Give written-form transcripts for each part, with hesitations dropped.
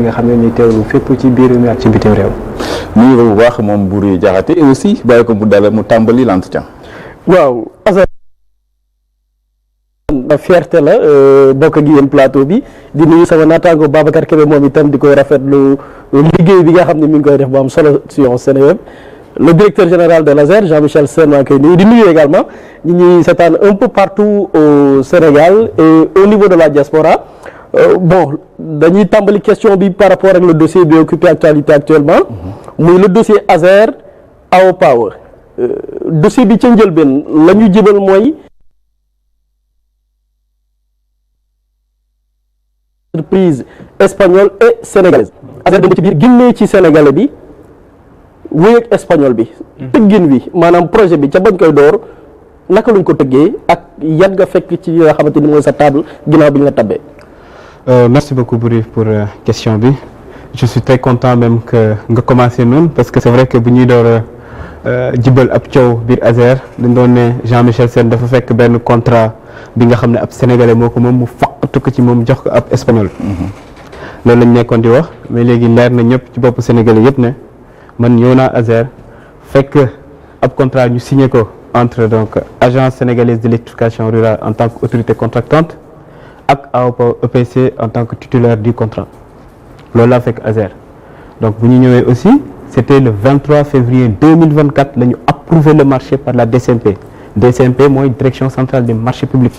nga xam ne ñuy teewlu fépp ci biir mi ak ci bitim réew. nuyu bu baax moom Boury Diakhaté et aussi bàyyi ko mu dala mu tàmbali l'entretien. waaw Assane fierté la bokk ak yéen plateau bi di nuyu sama naataango Babacar Kébé moom itam di koy rafetlu liggéey bi nga xam ne mi ngi koy def bu am solo si Seneweb le directeur général de l'ASER Jean-Michel Sène maa ngi koy nuyu di nuyu également ñi ñuy seetaan un peu partout au Sénégal et au niveau de la diaspora. Bon dañuy tàmbali question bi par rapport ak le dossier bi occupé actualité actuellement muy le dossier ASER AO Power dossier bi ca njëlbeen la ñu jibal mooy entreprise espagnole et sénégalaise ASER dem ci biir génnee ci sénégalais bi wéy ak espagnol bi tëggin bi maanaam projet bi ca bañ koy door naka luñ ko tëggee ak yan nga fekk ci nga xamante ni mooy sa table ginnaaw bi ñu la tabbee. Merci beaucoup Boury pour question bi je suis très content même que nga commencé noonu parce que c'est vrai que bu ñuy door jibal ab coow biir ASER dañ doon ne Jean-Michel Sène dafa fekk benn contrat bi nga xam ne ab sénégalais moo ko moom mu faqatu ko ci moom jox ko ab espagnol. loolu lañ nekkoon di wax mais léegi leer na ñëpp ci bopp sénégalais yëpp ne man ñëw naa ASER fekk ab contrat ñu signé ko entre donc agence sénégalaise d'électrification rurale en tant qu'autorité contractante ak AO EPC en tant que titulaire du contrat loolu laa fekk ASER donc bu ñu ñëwee aussi c'était le 23 février 2024 la ñu approuvé le marché par la DCMP DCMP mooy direction centrale des marchés publics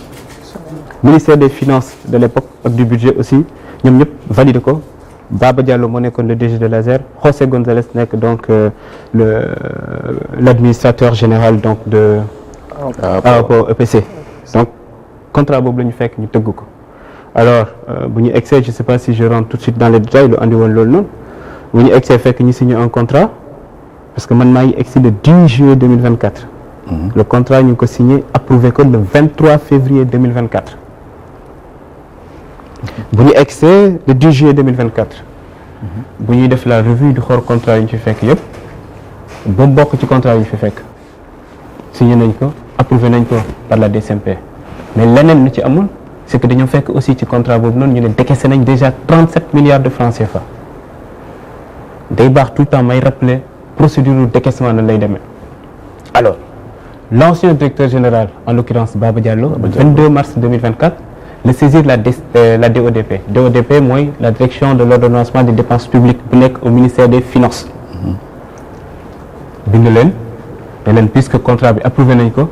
ministère des finances de l'époque ak du budget aussi ñoom ñëpp validé ko Baba Diallo moo nekkoon le DG de l'ASER José González nekk donc l'administrateur général donc de AO EPC donc contrat boobu la ñu fekk ñu tëgg ko alors bu ñu egsee je sais pas si je rentre tout de suite dans les détails lu andi woon loolu noonu bu ñu egsee fekk ñu signé un contrat parce que man maa ngi egsi le 10 juillet 2024 le contrat ñu ngi ko signé approuvé ko le 23 février 2024 bu ñu egsee le 10 juillet 2024 bu ñuy def la revue du xool contrat yi ñu fi fekk yëpp ba bokk ci contrat yi ñu fi fekk signé nañ ko approuvé nañ ko par la DCMP mais leneen lu ci amul c'est que dañoo fekk aussi ci contrat boobu noonu ñu ne décaissé nañ déjà 37 milliards de francs CFA day baax tout le temps may rappeler procédure décaissement na lay demee alors l'ancien directeur général en l'occurrence Baba Diallo le 22 mars 2024 le saisir la DODP DODP mooy la direction de l'ordonnancement des dépenses publiques bu nekk au ministère des finances bind leen ne leen puisque contrat bi approuvé nañ ko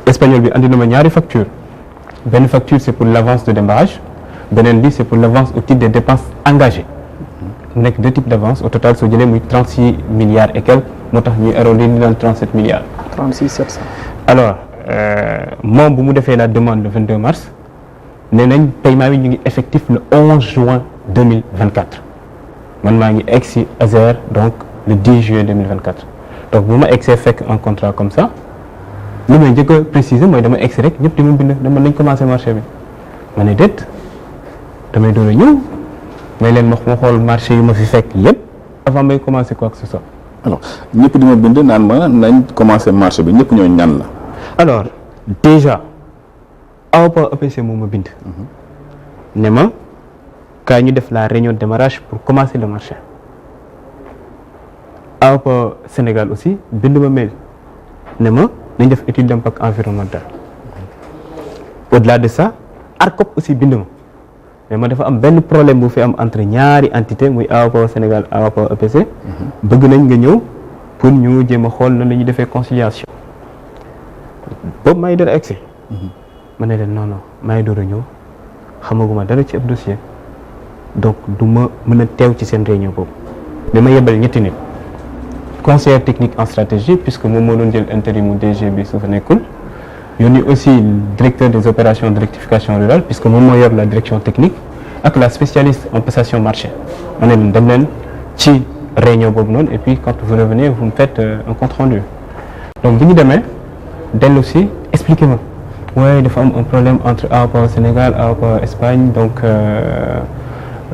espagnol bi andi na ma ñaari facture benn facture c'est pour l'avance de démarrage beneen bi c'est pour l'avance au titre des dépenses engagées mu nekk deux types d'avance au total soo jëlee muy 36 milliards et quelques moo tax ñuy arrondir di naan 37 milliards 36 700 alors moom bu mu defee la demande le 22 mars nee nañ paiement bi ñu ngi effectif le 11 juin 2024 man maa ngi egsi ASER donc le 10 juillet 2024 donc bu ma egsee fekk un contrat comme ça li may njëkk a préciser mooy dama egsi rek ñëpp di ma bind dama nañ commencé marché bi ma ne déet damay doon a ñëw may leen ma xool marché yu ma fi fekk yëpp avant may commencer quoi que ce soit. alors ñëpp di ma bind naan ma nañ commencer marché bi ñëpp ñoo ñan la. alors déjà AO EPC moo ma bind. ne ma kaay ñu def la réunion de démarrage pour commencer le marché. AO Sénégal aussi bind ma mail ne ma nañ def étude d'impact environnemental. au-delà de ça ARCOP aussi bind ma. mais ma dafa am benn problème bu fi am entre ñaari entité muy AO Sénégal AO EPC bëgg nañ nga ñëw pour ñu jéem a xool nan la ñuy defee conciliation boobu maa ngi door a egsi ma ne leen non maa ngi door a ñëw xamaguma dara ci ab dossier donc du ma mën a teew ci seen réunion boobu mais ma yebal ñetti nit conseiller technique en stratégie puisque moom moo doon jël intérim mu DG bi su fa nekkul yónni aussi directeur des opérations de rectification rurale puisque moom moo yor la direction technique ak la spécialiste en passation marché ma ne leen dem leen ci réunion boobu noonu et puis quand vous revenez vous me faites un compte rendu donc bi ñu demee dellu si expliquez moi waaye dafa am un problème entre AO Sénégal AO Espagne donc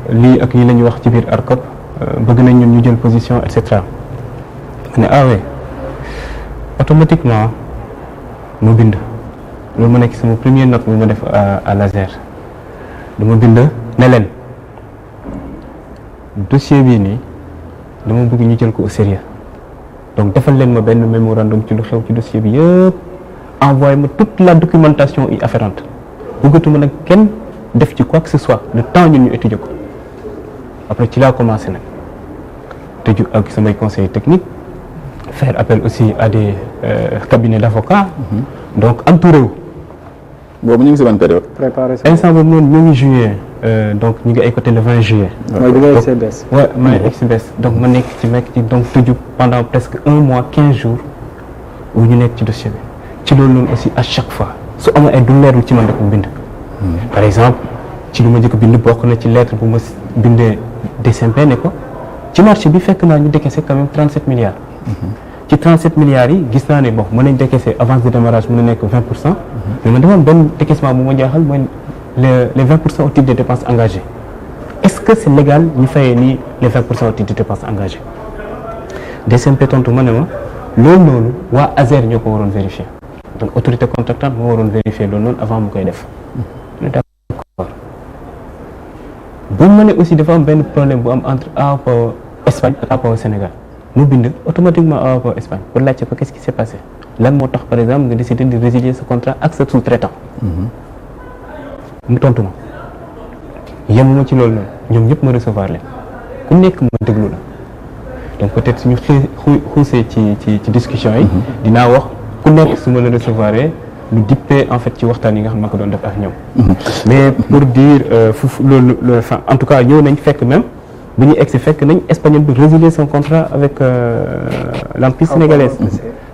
lii ak lii la ñuy wax ci biir ARCOP bëgg nañ ñun ñu jël position et cetera ma ne ah oui automatiquement mu bind loolu ma nekk sama première note bi ma def à l'ASER dama bind ne leen dossier bii nii dama bëgg ñu jël ko au sérieux donc defal leen ma benn mémorandum ci lu xew ci dossier bi yëpp envoyé ma toute la documentation y afférente bëggatuma nag kenn def ci quoi que ce soit le temps ñun ñu étudier ko après ci laa commencé nag tëju ak samay conseils techniques faire appel aussi à des cabinets d'avocats donc entouré wu boobu ñu ngi si ban période. préparation instant boobu noonu ñu ngi juillet donc ñu ngi ay côté le 20 juillet. mooy bi ngay CBS. ouais may ex-CBS donc ma nekk ci donc tëju pendant presque 1 mois 15 jours wu ñu nekk ci dossier bi ci loolu noonu aussi à chaque fois su amee ay du leerul ci man rek mu bind. par exemple ci lu ma njëkk bind bokk na ci lettre bu ma bindee DCMP ne ko ci marché bi fekk naa ñu décaissé quand même 37 milliards. ci 37 milliards yi gis naa ne bon mën nañ décaisser avance de démarrage mën na nekk 20%. mais man dafa am benn décaissement bu ma jaaxal mooy les 20% au titre des dépenses engagées est-ce que c'est légal ñu fayee nii les 20% au titre des dépenses engagées DCMP tontu ma ne ma loolu noonu waa ASER ñoo ko waroon vérifier donc autorité contractante moo waroon vérifier loolu noonu avant mu koy def. d'accord bu ma ne aussi dafa am benn problème bu am entre AOPA Espagne ak AOPA Sénégal. mu bind automatiquement AOPA Espagne pour laajte ko qu'est-ce qui s'est passé lan moo tax par exemple nga décider de résilier ce contrat ak sa sous-traitant. mu tontu ma yemuma ci loolu noonu ñoom ñëpp ma recevoir leen ku nekk ma déglu la donc peut-être suñu xuusee ci discussion yi. dinaa wax ku nekk su ma la recevoir lu dippee en fait ci waxtaan yi nga xam ne ma ko doon def ak ñoom. mais pour dire foofu loolu enfin en tout cas ñëw nañ fekk même. bu ñu egsi fekk nañ espagnol bi résilier son contrat avec l'empire sénégalaise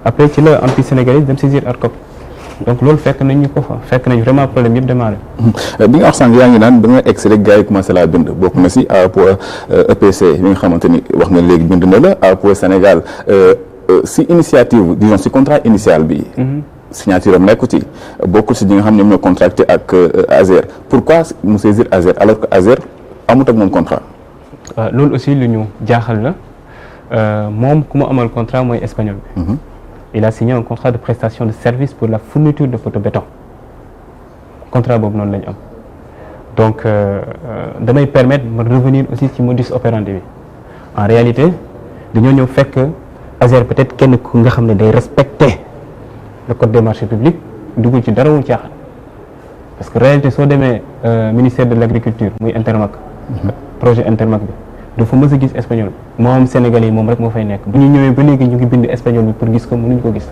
après ci la empire sénégalaise dem saisir ARCOP donc loolu fekk nañ ñu ko fa fekk nañ vraiment problème yëpp démarré. bi nga wax sànq yaa ngi naan da nga egsi rek gars yi commencé laa bind bokk na si AOPA EPC bi nga xamante ni wax nga léegi bind na la AOPA Sénégal si initiative disons si contrat initial bi. signature am nekku ci bokkul si ñi nga xam ne ñoom ñoo contracté ak ASER pourquoi mu saisir ASER alors que ASER amut ak moom contrat. loolu aussi lu ñu jaaxal la moom ku mu amal contrat mooy espagnol bi. il a signé un contrat de prestation de service pour la fourniture de photo-béton contrat boobu noonu la ñu am donc damay permettre ma revenir aussi ci modus operandi bi en réalité dañoo ñëw fekk ASER peut-être kenn ku nga xam ne day respecter le code des marchés publics dugul ci dara wu caaxaan parce que réalité soo demee ministère de l'agriculture muy Intermac. projet Intermac bi dafa mës a gis espagnol bi moom Sénégalais yi moom rek moo fay nekk bu ñu ñëwee ba léegi ñu ngi bind espagnol bi pour gis ko mënuñu ko gis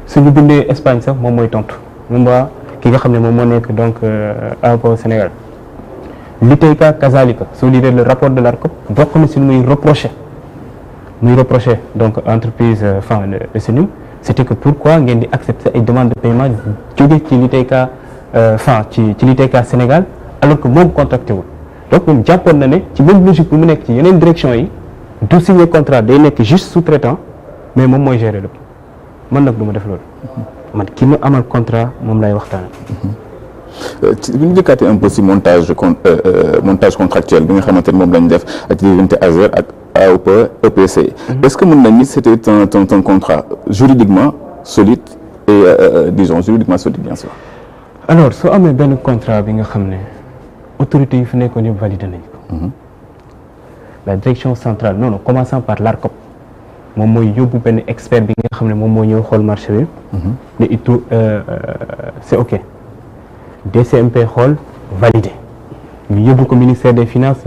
suñu bindee Espagne sax moom mooy tontu moom waa ki nga xam ne moom moo nekk donc AOPA Sénégal l'ITEICA kazalika soo lire le rapport de l'ARCOP bokk na si lu muy reproché donc entreprise enfin le SENUM c'était que pourquoi ngeen di accepter ay demandes de paiement jóge ci l'ITEICA enfin ci l'ITEICA Sénégal alors que moom contracté wul donc moom jàppoon na ne ci même logique bu mu nekk ci yeneen direction yi du signer contrat day nekk juste sous-traitant mais moom mooy gérer lépp man nag du ma def loolu man ki ma amal contrat moom lay waxtaan. ci bi ñu jëkkaatee un peu si montage contractuel bi nga xamante ne moom lañ def ak diggante ASER ak AOPA EPC. est-ce que mën nañ ni c'était un contrat juridiquement solide et disons juridiquement solide bien sûr. alors soo amee benn contrat bi nga xam ne autorités yi fi nekkoon yëpp validé nañ ko. la direction centrale non commençant par l'ARCOP moom mooy yóbbu benn expert bi nga xam ne moom moo ñëw xool marché bi. ne it c'est ok. DCMP xool validé ñu yóbbu ko ministère des finances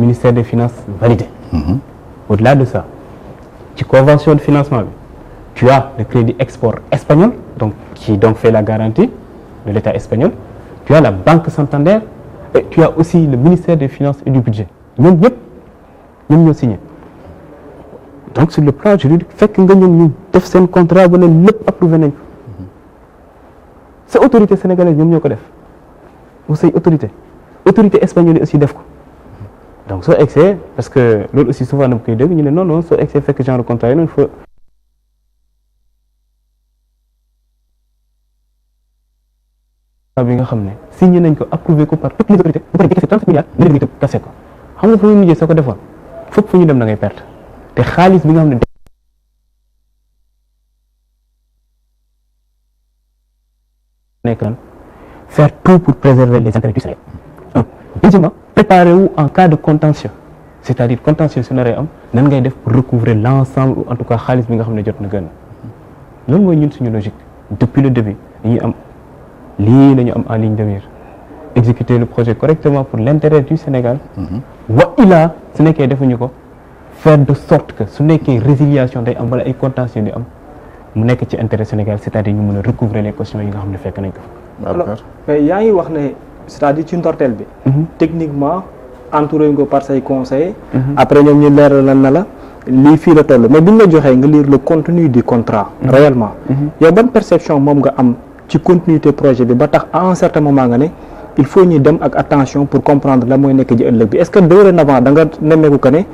validé. au-delà de ça ci convention de financement bi tu as le crédit export espagnol donc qui donc fait la garantie de l'État espagnol tu as la Banque Santander et tu as aussi le ministère des finances et du budget ñoom ñoo signé donc sur le plan juridique fekk nga ñoom ñu def seen contrat ba ne lépp approuvé nañ ko sa autorité sénégalaise ñoom ñoo ko def ou say autorité espagnole yi aussi def ko donc soo egsee parce que loolu aussi souvent dama koy dégg ñu ne non soo egsee fekk genre contrat yi noonu fa bi nga xam ne signé nañ ko approuvé ko par toutes les autorités bu paree décaissé 37 milliards nga def kase ko xam nga fu muy mujjee soo ko defoon fépp fu ñu dem da ngay perte te xaalis bi nga xam ne nekk nan faire tout pour préserver les intérêts du Sénégal. Deuxièmement, préparer wu en cas de contentieux c'est-à-dire contentieux su naree am nan ngay def pour recouvrer l'ensemble ou en tout cas xaalis bi nga xam ne jot na gën loolu mooy ñun suñu logique depuis le début dañuy am lii la ñu am en ligne de mire exécuter le projet correctement pour l'intérêt du Sénégal wa ilaa su nekkee defuñu ko faire de sorte que su nekkee résiliation day am wala ay contentieux di am mu nekk ci intérêt Sénégal c'est-à-dire ñu mën a recouvrer les cautions yi nga xam ne fekk nañ ko fa. alors mais yaa ngi wax ne c'est-à-dire ci ndorteel bi. techniquement entouré ko par say conseils. après ñoom ñu leeral na la lii fii la toll mais biñ la joxee nga lire le contenu du contrat. réellement yow ban perception moom nga am ci continuité projet bi ba tax à un certain moment nga ne il faut ñu dem ak attention pour comprendre la mooy nekk ji ëllëg bi est-ce que dorénavant da nga nemmeeku que ne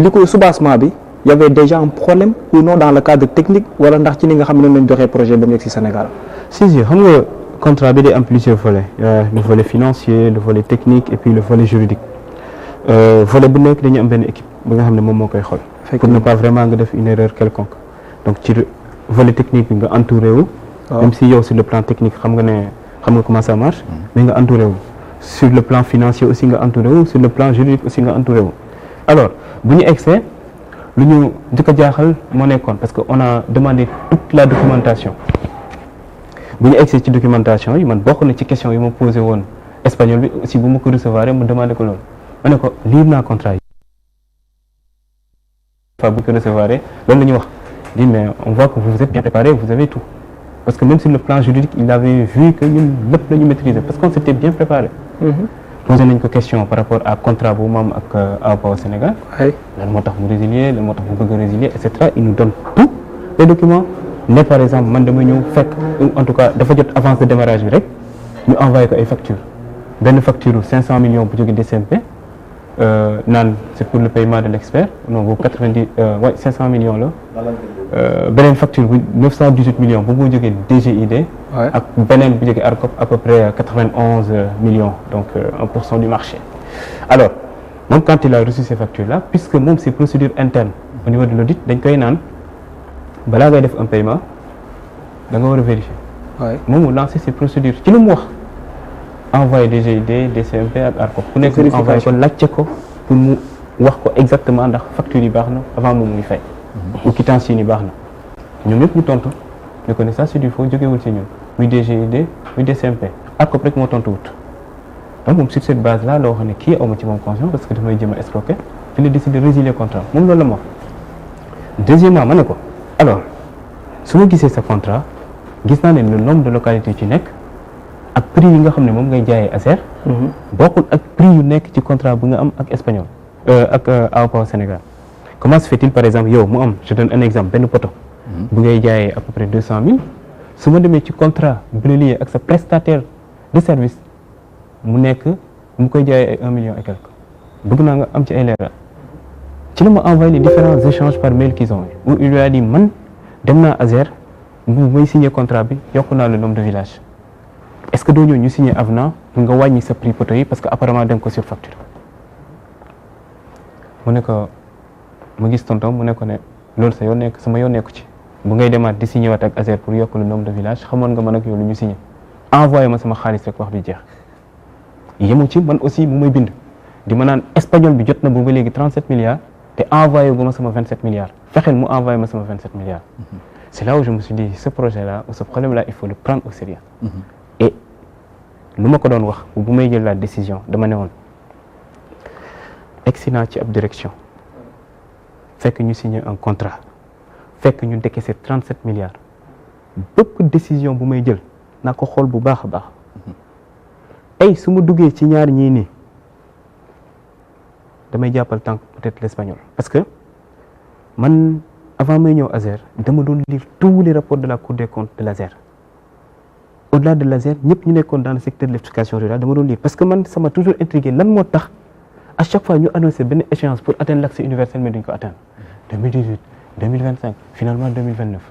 li ko soubassement bi y avait déjà un problème ou non dans le cadre technique wala ndax ci ni nga xam ne lañ doxee projet ba mu yegg si Sénégal. si xam nga contrat bi day am plusieurs volets le volet financier le volet technique et puis le volet juridique volet bu nekk dañu am benn équipe bi nga xam ne moom moo koy xool. pour ne pas vraiment nga def une erreur quelconque donc ci volet technique bi nga entouré wu. même si yow sur le plan technique xam nga comment ça marche. mais nga entouré wu sur le plan financier aussi nga entouré wu sur le plan juridique aussi nga entouré wu alors bu ñu egsee lu ñu njëkk a jaaxal moo nekkoon parce que on a demandé toute la documentation bu ñu egsee ci documentation yi man bokk na ci question yi ma posé woon espagnol bi aussi bu ma ko recevoir mu demandé ko loolu ma ne ko lire naa contrat yi fois bu ko recevoir loolu la ñu wax di mais on voit que vous êtes bien préparé vous avez tout parce que même sur le plan juridique il avait vu que ñun lépp la ñu maîtriser parce qu'on s'était bien préparé posé nañ ko question par rapport à contrat bu mu am ak AOPA au Sénégal lan moo tax mu résilier lan moo tax mu bëgg a résilier et cetera il nous donne tous les documents ne par exemple man dama ñëw fekk en tout cas dafa jot avance de démarrage bi rek ñu envoyé ko ay facture benn facture 500 millions bu jóge DCMP naan c'est pour le paiement de l'expert non boobu 500 millions la beneen facture bu 918 millions bu mu jógee DGID ak beneen bu jógee ARCOP à peu près 91 millions donc 1% du marché alors moom quand il a reçu ces factures là puisque moom c'est procédure interne au niveau de l'audit dañ koy naan balaa ngay def un paiement da nga war a vérifier moom mu lancé ces procédures ci lu mu wax envoyé DGID DCMP ak ARCOP ku nekk mu envoyé ko laajte ko pour mu wax ko exactement ndax facture yi baax na avant moom muy fay ou quittance yi baax na ñoom ñëpp ñu tontu ñu ko ne ça c'est du faux jógewul ci ñun muy DGID muy DCMP ARCOP rek moo tontu wut donc moom sur cette base là loo xam ne kii awma ci moom conscience parce que damay jëm a escroquer fi la décidé de résilier contrat moom loolu la ma wax deuxièmement ma ne ko alors su ma gisee sa contrat gis naa ne le nombre de localités ci nekk ak prix yi nga xam ne moom ngay jaayee Azer bokkul ak prix yu nekk ci contrat bu nga am ak espagnol ak AOPA au Sénégal comment se fait-il par exemple yow mu am je donne un exemple benn poto bu ngay jaayee à peu près 200 000 su ma demee ci contrat bu la lié ak sa prestataire de service mu nekk mu koy jaayee ay 1 million et quelque bëgg naa nga am ci ay leeral ci la ma envoyé les différents échanges par mail qu'ils ont eu où il lui a dit man dem naa Azer bu may signé contrat bi yokku naa le nombre de villages est-ce que doo ñëw ñu signé avenant pour nga wàññi sa prix poto yi parce que apparemment da nga ko surfacturé mu ne ko ma gis tonton mu ne ko ne loolu sa yoon nekk sama yoon nekku ci bu ngay demaat di signé waat ak Azer pour yokk le nombre de villages xamoon nga man ak yow lu ñu signé envoyé ma sama xaalis rek wax bi jeex yemu ci man aussi mu may bind di ma naan espagnol bi jot na bu ba léegi 37 milliards te envoyé gu ma sama 27 milliards fexeel mu envoyé ma sama 27 milliards c'est là où je me suis dit ce projet là ou ce problème là il faut le prendre au sérieux et lu ma ko doon wax bu may jël la décision dama ne woon egsi naa ci ab direction fekk ñu signé un contrat fekk ñu décaissé 37 milliards bépp décision bu may jël naa ko xool bu baax a baax ay su ma duggee ci ñaar ñii nii damay jàppal tànk peut-être l'espagnol parce que man avant may ñëw Azer dama doon lire tous les rapports de la Cour des comptes de l'Azer au-delà de l'Azer ñëpp ñu nekkoon dans le secteur de l'exploitation rurale dama doon lire parce que man ça m'a toujours intrigué lan moo tax à chaque fois ñu annoncé benn échéance pour atteindre l'accès universel mais duñ ko atteindre 2018 2025 finalement 2029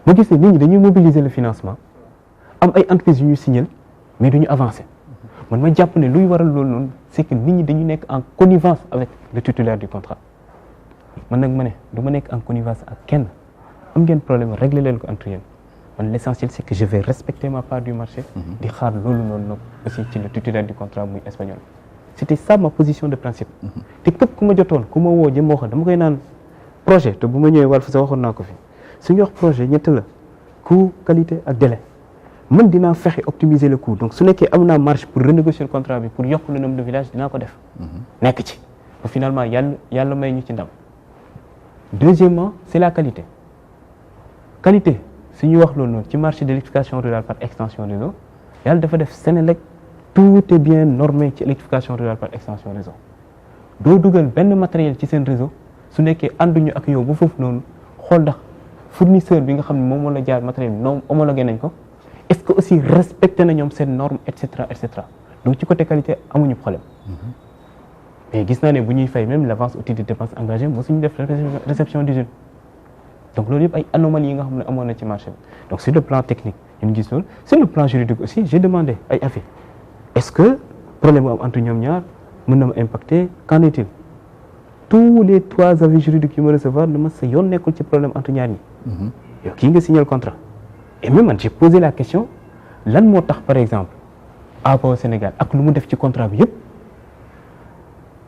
ma gis ne nit ñi dañuy mobiliser le financement am ay entreprises yu ñu signal mais duñu avancer man ma jàpp ne luy waral loolu noonu c'est que nit ñi dañu nekk en connivence avec le titulaire du contrat man nag ma ne du ma nekk en connivence ak kenn am ngeen problème régler leen ko entre yéen man l'essentiel c'est que je vais respecter ma part du marché di xaar loolu noonu nag aussi ci le titulaire du contrat muy espagnol c'était ça ma position de principe te képp ku ma jotoon ku ma woo jëm waxoon dama koy naan projet te bu ma ñëwee Walf sa waxoon naa ko fi suñu wax projet ñett la coût qualité ak délai man dinaa fexe optimiser le coût donc su nekkee am naa marge pour renégocier le contrat bi pour yokk le nombre de villages dinaa ko def nekk ci ba finalement yàlla may ñu ci ndam deuxièmement c'est la qualité su ñu wax loolu noonu ci marché de l'électrification rurale par extension réseau yàlla dafa def Sénélec tout est bien normé ci électrification rurale par extension réseau doo dugal benn matériel ci seen réseau su nekkee ànduñu ak yow ba foofu noonu xool ndax fournisseur bi nga xam ne moom moo la jaar matériel bi noonu homologué nañ ko est-ce que aussi respecté na ñoom seen norme et cetera donc ci côté qualité amuñu problème mais gis naa ne bu ñuy fay même l'avance au titre de dépenses engagées moo suñu def réception d'usine donc loolu yëpp ay anomalies yi nga xam ne amoon na ci marché bi donc sur le plan technique ñun gis loolu sur le plan juridique aussi j'ai demandé ay avis est-ce que problème bu am entre ñoom ñaar mën na ma impacter qu'en est-il tous les 3 avis juridiques yu ma recevoir ne ma sa yoon nekkul ci problème entre ñaar ñi yow kii nga signé le contrat et même man j'ai posé la question lan moo tax par exemple APO Sénégal ak lu mu def ci contrat bi yëpp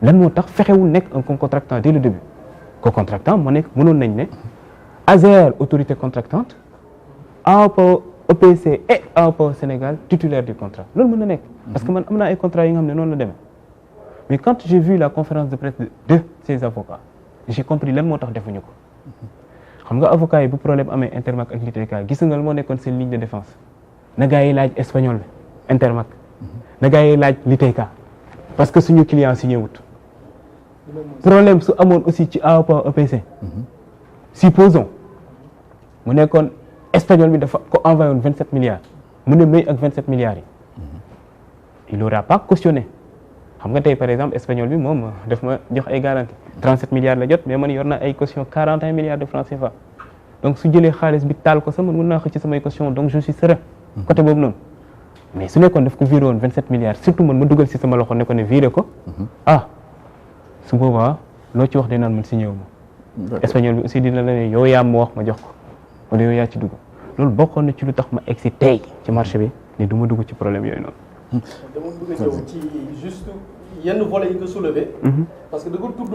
lan moo tax fexewul nekk un co-contractant dès le début co-contractant moo nekk mënoon nañ ne ASER autorité contractante APO EPC et APO Sénégal titulaire du contrat loolu mën na nekk parce que man am naa ay contrats yi nga xam ne noonu la demee mais quand j'ai vu la conférence de presse de ces avocats j'ai compris lan moo tax defuñu ko xam nga avocats yi bu problème amee Intermac ak Liteka gis nga moo nekkoon seen ligne de défense na gars yi laaj espagnol bi Intermac na gars yi laaj Liteka parce que suñu client signé wut problème su amoon aussi ci APO EPC supposons mu nekkoon espagnol bi dafa ko envoyé woon 27 milliards mu ne may ak 27 milliards yi il aura pas cautionné xam nga tey par exemple espagnol bi moom daf ma jox ay garantie 37 milliards la jot mais man yor na ay caution 41 milliards de francs CFA donc su jëlee xaalis bi taal ko sama mën naa xëcc samay caution donc je suis serein côté boobu noonu mais su nekkoon daf ko viré woon 27 milliards surtout man ma dugal si sama loxo ne ko ne viré ko su boobaa loo ci wax day naan man signé wu ma espagnol bi aussi dina la ne yow yaa ma wax ma jox ko wala yow yaa ci dugg loolu bokkoon na ci lu tax ma egg si tey ci marché bi ne du ma dugg ci problème yooyu noonu. dama bëgg a ñëw ci juste yenn volets yi nga soulevé. parce que da nga tudd